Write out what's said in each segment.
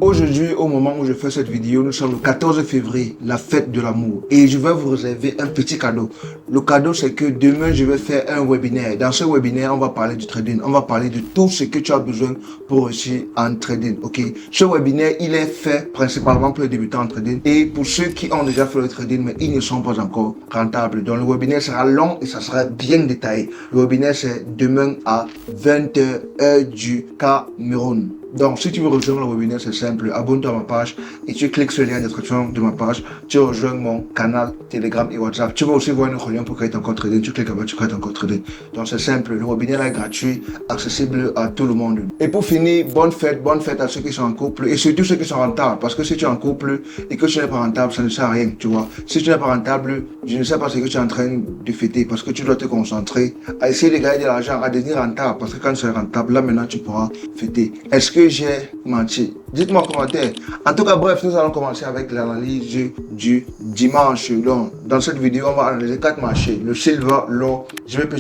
Aujourd'hui, au moment où je fais cette vidéo, nous sommes le 14 février, la fête de l'amour. Et je vais vous réserver un petit cadeau. Le cadeau, c'est que demain, je vais faire un webinaire. Dans ce webinaire, on va parler du trading. On va parler de tout ce que tu as besoin pour réussir en trading. Ok. Ce webinaire, il est fait principalement pour les débutants en trading et pour ceux qui ont déjà fait le trading, mais ils ne sont pas encore rentables. Donc, le webinaire sera long et ça sera bien détaillé. Le webinaire, c'est demain à 20h, heure du Cameroun. Donc, si tu veux rejoindre le webinaire, c'est simple. Abonne-toi à ma page et tu cliques sur le lien de description de ma page. Tu rejoins mon canal Telegram et WhatsApp. Tu vas aussi voir un autre lien pour créer ton compte trading. Tu cliques là-bas, tu crées ton compte trading. Donc, c'est simple. Le webinaire est gratuit, accessible à tout le monde. Et pour finir, bonne fête à ceux qui sont en couple et surtout ceux qui sont rentables. Parce que si tu es en couple et que tu n'es pas rentable, ça ne sert à rien, tu vois. Si tu n'es pas rentable, je ne sais pas ce que tu es en train de fêter parce que tu dois te concentrer à essayer de gagner de l'argent, à devenir rentable. Parce que quand tu es rentable, là maintenant, tu pourras fêter. Est-ce que j'ai menti? Dites-moi en commentaire. En tout cas, bref, nous allons commencer avec l'analyse du dimanche. Donc, dans cette vidéo, on va analyser 4 marchés. Le silver, l'or, GBP,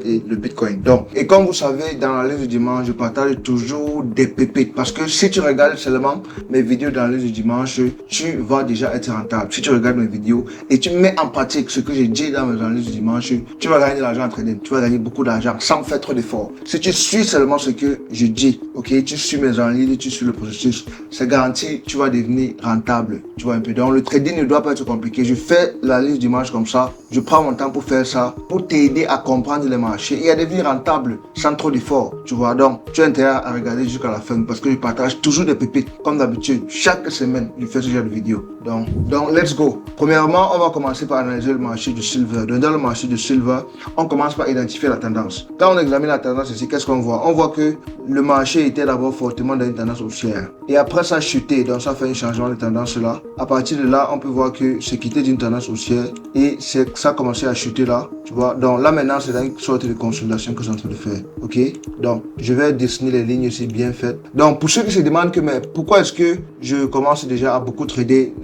et le Bitcoin. Donc, et comme vous savez, dans l'analyse du dimanche, je partage toujours des pépites. Parce que si tu regardes seulement mes vidéos d'analyse du dimanche, tu vas déjà être rentable. Si tu regardes mes vidéos et tu mets en pratique ce que j'ai dit dans mes analyses du dimanche, tu vas gagner de l'argent en trading. Tu vas gagner beaucoup d'argent sans faire trop d'efforts. Si tu suis seulement ce que je dis, ok, tu suis mes analyses, tu suis le processus, c'est garanti, tu vas devenir rentable. Tu vois un peu. Donc, le trading ne doit pas être compliqué. Je fais l'analyse du dimanche comme ça. Je prends mon temps pour faire ça, pour t'aider à comprendre les marchés et à devenir rentable sans trop d'efforts. Tu vois, donc, tu as intérêt à regarder jusqu'à la fin parce que je partage toujours des pépites. Comme d'habitude, chaque semaine, je fais ce genre de vidéo. Donc, let's go. Premièrement, on va commencer par analyser le marché du silver. Donc, dans le marché du silver, on commence par identifier la tendance. Quand on examine la tendance ici, qu'est-ce qu'on voit? On voit que le marché était d'abord fortement dans une tendance haussière. Et après, ça a chuté. Donc, ça fait un changement de tendance là. À partir de là, on peut voir que c'est quitté d'une tendance haussière et ça a commencé à chuter là. Tu vois, donc là maintenant, c'est dans une sorte de consolidation que je suis en train de faire. Ok, donc je vais dessiner les lignes ici bien faites. Donc, pour ceux qui se demandent que, mais pourquoi est-ce que je commence déjà à beaucoup trader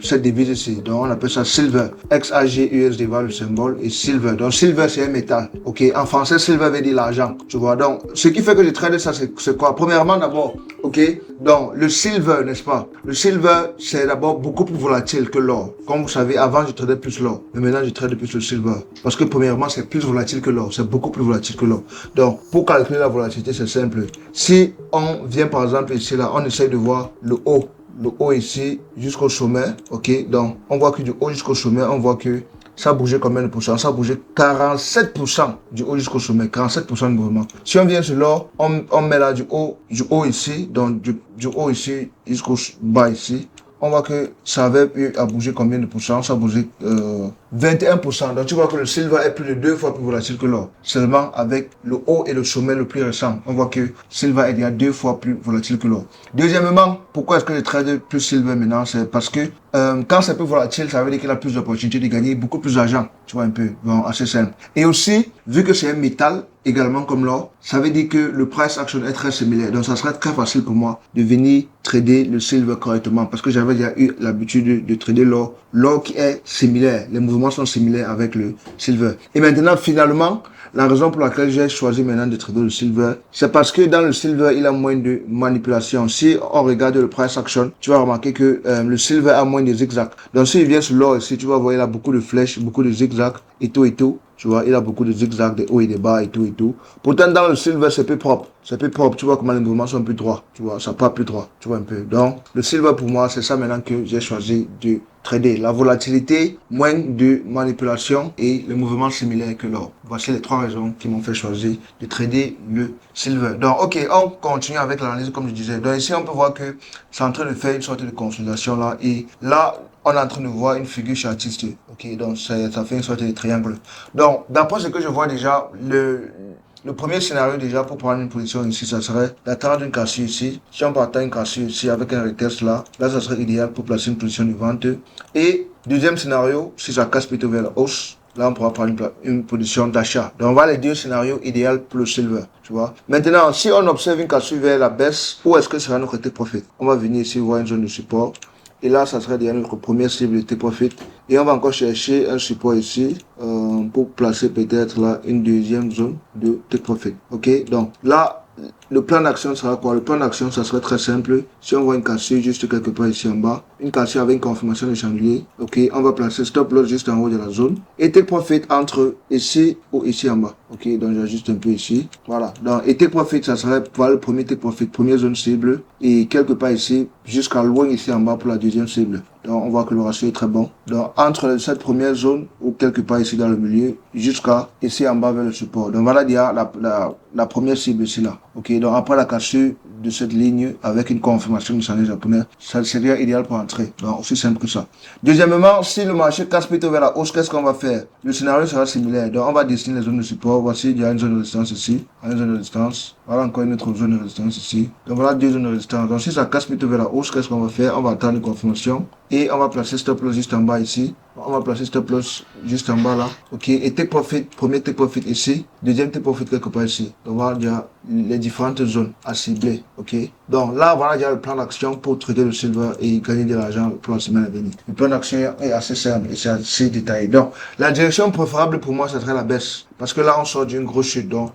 cette devise ici? Donc, on appelle ça silver. XAG USD va le symbole et silver. Donc, silver, c'est un métal. Ok, en français, silver veut dire l'argent. Tu vois, donc ce qui fait que je trade ça, c'est quoi? Premièrement, d'abord, ok, donc le silver, n'est-ce pas? Le silver, c'est d'abord beaucoup plus volatile que l'or. Comme vous savez, avant, je tradais plus l'or. Mais maintenant, je trade plus le silver. Parce que premièrement, c'est plus volatile que l'or. C'est beaucoup plus volatile que l'or. Donc, pour calculer la volatilité, c'est simple. Si on vient, par exemple, ici, là, on essaie de voir le haut ici, jusqu'au sommet. Ok, donc, on voit que du haut jusqu'au sommet, on voit que ça a bougé combien de pourcents? Ça a bougé 47% du haut jusqu'au sommet, 47% de mouvement. Si on vient sur l'or, on met là du haut ici, donc du haut ici jusqu'au bas ici. On voit que ça avait eu à bouger combien de pourcents? Ça a bougé 21%. Donc tu vois que le silver est plus de 2 fois plus volatile que l'or. Seulement avec le haut et le sommet le plus récent, on voit que silver est déjà 2 fois plus volatile que l'or. Deuxièmement, pourquoi est-ce que je trade plus silver maintenant? C'est parce que quand c'est plus volatile, ça veut dire qu'il a plus d'opportunités de gagner beaucoup plus d'argent. Tu vois un peu, bon, assez simple. Et aussi, vu que c'est un métal, également comme l'or, ça veut dire que le price action est très similaire. Donc, ça serait très facile pour moi de venir trader le silver correctement parce que j'avais déjà eu l'habitude de trader l'or. L'or qui est similaire. Les mouvements sont similaires avec le silver. Et maintenant, finalement, la raison pour laquelle j'ai choisi maintenant de trader le silver, c'est parce que dans le silver, il a moins de manipulation. Si on regarde le price action, tu vas remarquer que le silver a moins de zigzags. Donc, s'il vient sur l'or ici, tu vas voir, il a beaucoup de flèches, beaucoup de zigzags et tout et tout. Tu vois, il a beaucoup de zigzags, des hauts et des bas et tout et tout. Pourtant, dans le silver, c'est plus propre. C'est plus propre. Tu vois comment les mouvements sont plus droits. Tu vois, ça part plus droit. Tu vois un peu. Donc, le silver pour moi, c'est ça maintenant que j'ai choisi de trader. La volatilité, moins de manipulation et le mouvement similaire que l'or. Voici les 3 raisons qui m'ont fait choisir de trader le silver. Donc, ok, on continue avec l'analyse comme je disais. Donc, ici, on peut voir que c'est en train de faire une sorte de consolidation là. Et là, on est en train de voir une figure chartiste. Ok, donc ça fait une sorte de triangle. Donc, d'après ce que je vois déjà, le premier scénario déjà pour prendre une position ici, ça serait d'attendre une cassure ici. Si on partait une cassure ici avec un retest là, ça serait idéal pour placer une position de vente. Et deuxième scénario, si ça casse plutôt vers la hausse, là on pourra prendre une position d'achat. Donc on va les 2 scénarios idéaux pour le silver, tu vois. Maintenant, si on observe une cassure vers la baisse, où est-ce que sera notre take profit? On va venir ici voir une zone de support. Et là, ça serait déjà notre première cible de take profit. Et on va encore chercher un support ici pour placer peut-être là une deuxième zone de take profit. Ok, donc là, le plan d'action sera quoi? Le plan d'action, ça serait très simple. Si on voit une cassure juste quelque part ici en bas, une cassure avec une confirmation de chandelier, ok, on va placer stop loss juste en haut de la zone. Et take profit entre ici ou ici en bas. Ok, donc j'ajuste un peu ici. Voilà. Donc, et take profit, ça serait pour le premier take profit, première zone cible. Et quelque part ici, jusqu'à loin ici en bas pour la deuxième cible. Donc, on voit que le ratio est très bon. Donc, entre cette première zone ou quelque part ici dans le milieu, jusqu'à ici en bas vers le support. Donc, voilà déjà la première cible ici là. Ok, donc après la cassure de cette ligne avec une confirmation du chandelier japonais, ça serait idéal pour entrer. Donc, aussi simple que ça. Deuxièmement, si le marché casse plutôt vers la hausse, qu'est-ce qu'on va faire? Le scénario sera similaire. Donc, on va dessiner les zones de support. Voici, il y a une zone de résistance ici, une zone de résistance. Voilà encore une autre zone de résistance ici. Donc, voilà deux zones de résistance. Donc, si ça casse plutôt vers la hausse, qu'est-ce qu'on va faire? On va attendre une confirmation. Et on va placer stop loss juste en bas ici. On va placer stop loss juste en bas là. Ok. Et take profit, premier take profit ici. Deuxième take profit quelque part ici. Donc voilà déjà les différentes zones à cibler. Ok. Donc là, voilà déjà le plan d'action pour trader le silver et gagner de l'argent pour la semaine à venir. Le plan d'action est assez simple et c'est assez détaillé. Donc, la direction préférable pour moi, ça serait la baisse. Parce que là, on sort d'une grosse chute. Donc,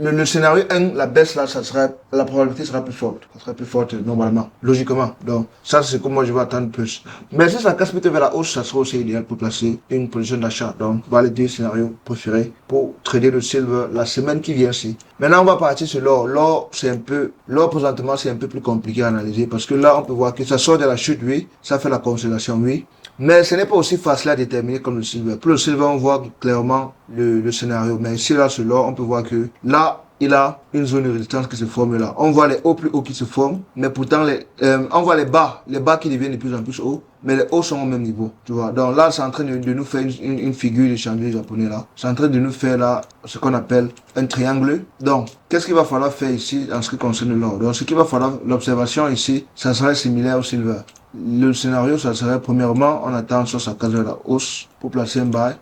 le scénario 1, la baisse là, ça serait, la probabilité sera plus forte. Ça serait plus forte normalement, logiquement. Donc, ça, c'est comme moi, je vais attendre plus. Mais si ça casse plutôt vers la hausse, ça sera aussi idéal pour placer une position d'achat. Donc, voilà les deux scénarios préférés pour trader le silver la semaine qui vient ici. Maintenant, on va partir sur l'or. L'or, c'est un peu, l'or présentement, c'est un peu plus compliqué à analyser parce que là, on peut voir que ça sort de la chute, oui. Ça fait la consolidation, oui. Mais ce n'est pas aussi facile à déterminer comme le silver. Pour le silver, on voit clairement le scénario. Mais ici, là, sur l'or, on peut voir que là, il a une zone de résistance qui se forme là. On voit les hauts plus hauts qui se forment, mais pourtant, on voit les bas qui deviennent de plus en plus hauts, mais les hauts sont au même niveau, tu vois. Donc là, c'est en train de nous faire une figure de chandelier japonais là. C'est en train de nous faire là, ce qu'on appelle un triangle. Donc, qu'est-ce qu'il va falloir faire ici en ce qui concerne l'or? Donc, ce qu'il va falloir, l'observation ici, ça serait similaire au silver. Le scénario, ça serait, premièrement, on attend soit ça casse vers la hausse pour placer un buy.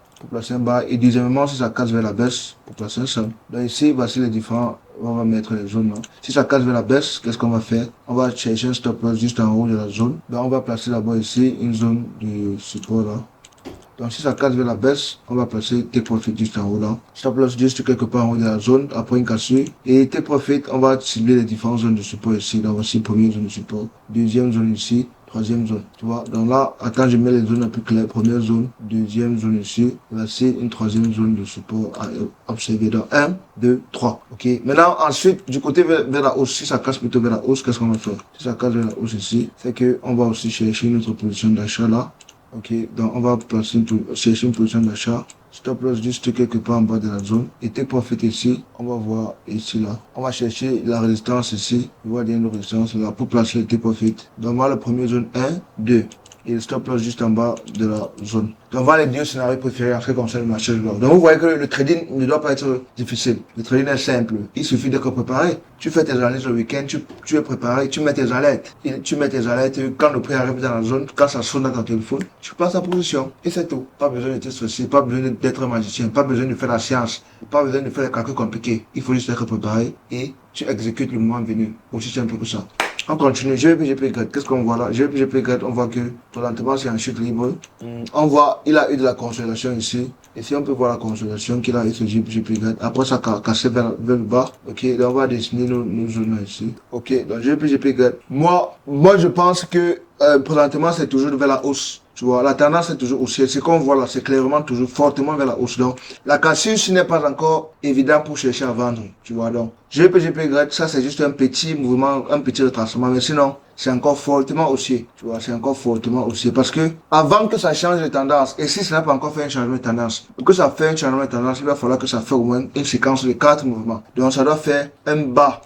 Et deuxièmement, si ça casse vers la baisse, pour placer un sell. Donc ici, voici les différents, on va mettre les zones là. Si ça casse vers la baisse, qu'est-ce qu'on va faire? On va chercher un stop loss juste en haut de la zone. Donc on va placer là-bas ici une zone de support là. Donc si ça casse vers la baisse, on va placer take profit juste en haut là. Stop loss juste quelque part en haut de la zone, après une cassure. Et take profit, on va cibler les différentes zones de support ici. Donc voici première zone de support, deuxième zone ici, troisième zone, tu vois. Donc là, attends, je mets les zones un peu claires. Première zone, deuxième zone ici. Voici une troisième zone de support à observer. Donc 1, 2, 3. Ok. Maintenant, ensuite, du côté vers la hausse, si ça casse plutôt vers la hausse, qu'est-ce qu'on va faire? Si ça casse vers la hausse ici, c'est que on va aussi chercher une autre position d'achat là. Ok, donc on va chercher une position d'achat. Stop loss juste quelque part en bas de la zone. Et take profit ici, on va voir ici là. On va chercher la résistance ici. On voit bien une résistance là pour placer le take profit. Donc on va la première zone 1, 2. Et le stop loss juste en bas de la zone. Donc voilà les deux scénarios préférés en ce qui concerne le marché de l'or. Donc vous voyez que le trading ne doit pas être difficile. Le trading est simple. Il suffit d'être préparé. Tu fais tes analyses le week-end, tu es préparé, tu mets tes alertes. Quand le prix arrive dans la zone, quand ça sonne dans ton téléphone, tu passes ta position. Et c'est tout. Pas besoin d'être stressé, pas besoin d'être un magicien, pas besoin de faire la science, pas besoin de faire des calculs compliqués. Il faut juste être préparé et tu exécutes le moment venu. Aussi simple que ça. On continue, GBGPY, qu'est-ce qu'on voit là? GBGPY, on voit que présentement c'est en chute libre. On voit, il a eu de la consolidation ici. Ici, on peut voir la consolidation qu'il a eu sur GBGPY. Après, ça a cassé vers le bas. Ok, donc on va dessiner nos zones ici. Ok, donc GBGPY. Moi, je pense que présentement c'est toujours vers la hausse. Tu vois, la tendance est toujours haussière. Ce qu'on voit là, c'est clairement toujours fortement vers la hausse. Donc, la cassure, ce n'est pas encore évident pour chercher à vendre. Tu vois, donc, GPGPY, ça c'est juste un petit mouvement, un petit retracement. Mais sinon, c'est encore fortement haussier. Tu vois, c'est encore fortement haussier. Parce que, avant que ça change de tendance, et si ça n'a pas encore fait un changement de tendance, pour que ça fait un changement de tendance, il va falloir que ça fasse au moins une séquence de 4 mouvements. Donc, ça doit faire un bas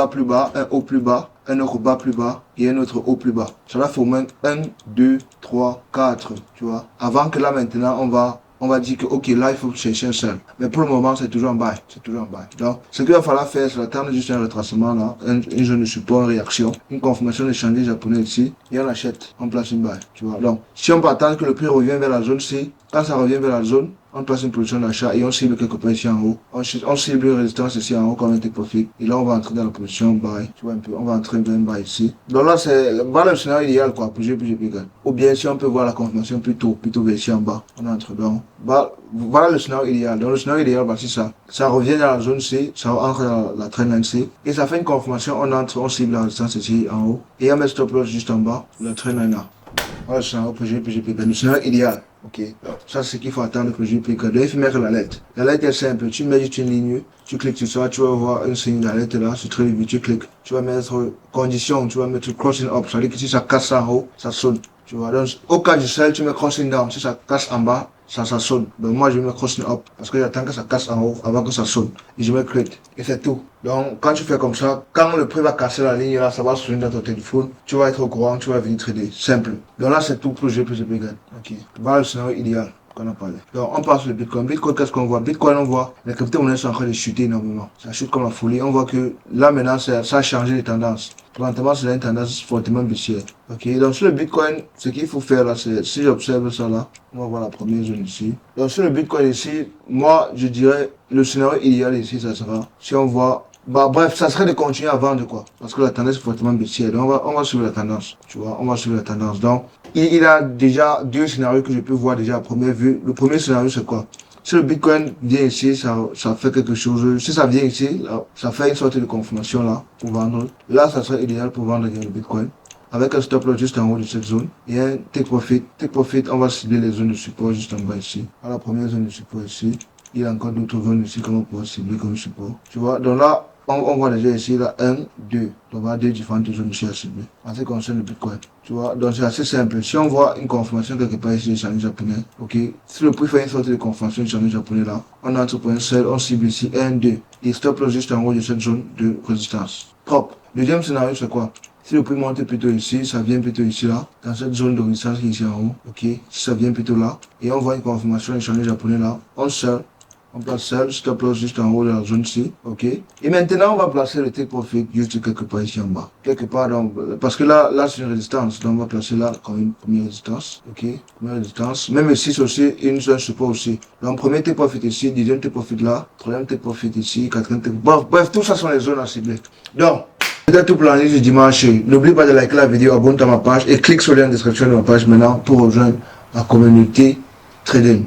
plus bas, un haut plus bas, un autre bas plus bas et un autre haut plus bas. Ça va faire au moins 1, 2, 3, 4, tu vois. Avant que là maintenant, on va dire que ok, là il faut chercher un seul. Mais pour le moment, c'est toujours en bas. C'est toujours en bas. Donc, ce qu'il va falloir faire, c'est attendre juste un retracement là, une zone de support, une réaction, une confirmation de chandelier japonais ici, et on achète, on place une buy, tu vois. Donc, si on peut attendre que le prix revienne vers la zone C, quand ça revient vers la zone, on place une position d'achat et on cible quelque part ici en haut. On cible une résistance ici en haut comme un take profit. Et là, on va entrer dans la position buy. Tu vois un peu, on va entrer dans un buy ici. Donc là, c'est le scénario idéal, quoi, pour jouer égal. Ou bien si on peut voir la confirmation plutôt vers ici en bas. On entre dans. Voilà le scénario idéal. Donc le scénario idéal, c'est ça. Ça revient dans la zone C, ça entre dans la trendline C. Et ça fait une confirmation, on entre, on cible la résistance ici en haut. Et on met stop loss juste en bas, la trendline là. Voilà le scénario PGPK. Le scénario idéal. Ok. Ça, c'est ce qu'il faut attendre pour PGPK. Donc il faut mettre la lettre. La lettre est simple. Tu mets juste une ligne, tu cliques sur ça, tu vas voir un signe d'alerte là, c'est très vite, tu cliques. Tu vas mettre condition, tu vas mettre crossing up. Ça veut dire que si ça casse en haut, ça sonne. Tu vois. Donc au cas du sell, tu mets crossing down. Si ça casse en bas, ça sonne. Donc moi je mets crossing up parce que j'attends que ça casse en haut avant que ça sonne. Et je mets create. Et c'est tout. Donc quand tu fais comme ça, quand le prix va casser la ligne là, ça va sonner dans ton téléphone. Tu vas être au courant, tu vas venir trader. Simple. Donc là c'est tout pour jouer PGP gagne. Ok. Voilà le scénario idéal qu'on a parlé. Donc on passe le Bitcoin. Bitcoin, qu'est-ce qu'on voit? Bitcoin, on voit les crypto-monnaies sont en train de chuter énormément. Ça chute comme la folie. On voit que là maintenant ça a changé les tendances. Présentement, c'est une tendance fortement baissière. Ok, donc sur le Bitcoin, ce qu'il faut faire là, c'est si j'observe ça là, on va voir la première zone ici. Donc sur le Bitcoin ici, moi je dirais le scénario idéal ici, ça sera si on voit. Bref, ça serait de continuer à vendre quoi. Parce que la tendance est fortement baissière. Donc on va suivre la tendance. Tu vois, on va suivre la tendance. Donc il a déjà deux scénarios que je peux voir déjà à première vue. Le premier scénario c'est quoi? Si le Bitcoin vient ici, ça fait quelque chose. Si ça vient ici, là, ça fait une sorte de confirmation là pour vendre. Là, ça serait idéal pour vendre le Bitcoin. Avec un stop loss juste en haut de cette zone. Et un take profit. Take profit, on va cibler les zones de support juste en bas ici. À la première zone de support ici. Il y a encore d'autres zones ici qu'on va pouvoir cibler comme support. Tu vois, donc là, on voit déjà ici, là, 1, 2. Donc, on va deux différentes zones ici à cibler. En ce qui concerne le Bitcoin. Tu vois, donc c'est assez simple. Si on voit une confirmation quelque part ici, channel japonais, ok. Si le prix fait une sorte de confirmation du channel japonais là, on entre pour un sell, on cible ici 1, 2. Et stop loss juste en haut de cette zone de résistance. Propre. Deuxième scénario, c'est quoi? Si le prix monte plutôt ici, ça vient plutôt ici là, dans cette zone de résistance qui est ici en haut, ok. Si ça vient plutôt là, et on voit une confirmation du channel japonais là, on sell. On place seul, stop loss juste en haut de la zone C, ok. Et maintenant, on va placer le take profit juste quelque part ici en bas. Quelque part, donc, parce que là c'est une résistance, donc on va placer là comme une première résistance, ok. Première résistance. Même ici, c'est aussi une zone support aussi. Donc, premier take profit ici, deuxième take profit là, troisième take profit ici, quatrième take profit. Bref, tout ça sont les zones à cibler. Donc, c'était tout pour l'analyse du dimanche. N'oublie pas de liker la vidéo, abonne-toi à ma page et clique sur le lien en description de ma page maintenant pour rejoindre la communauté trading.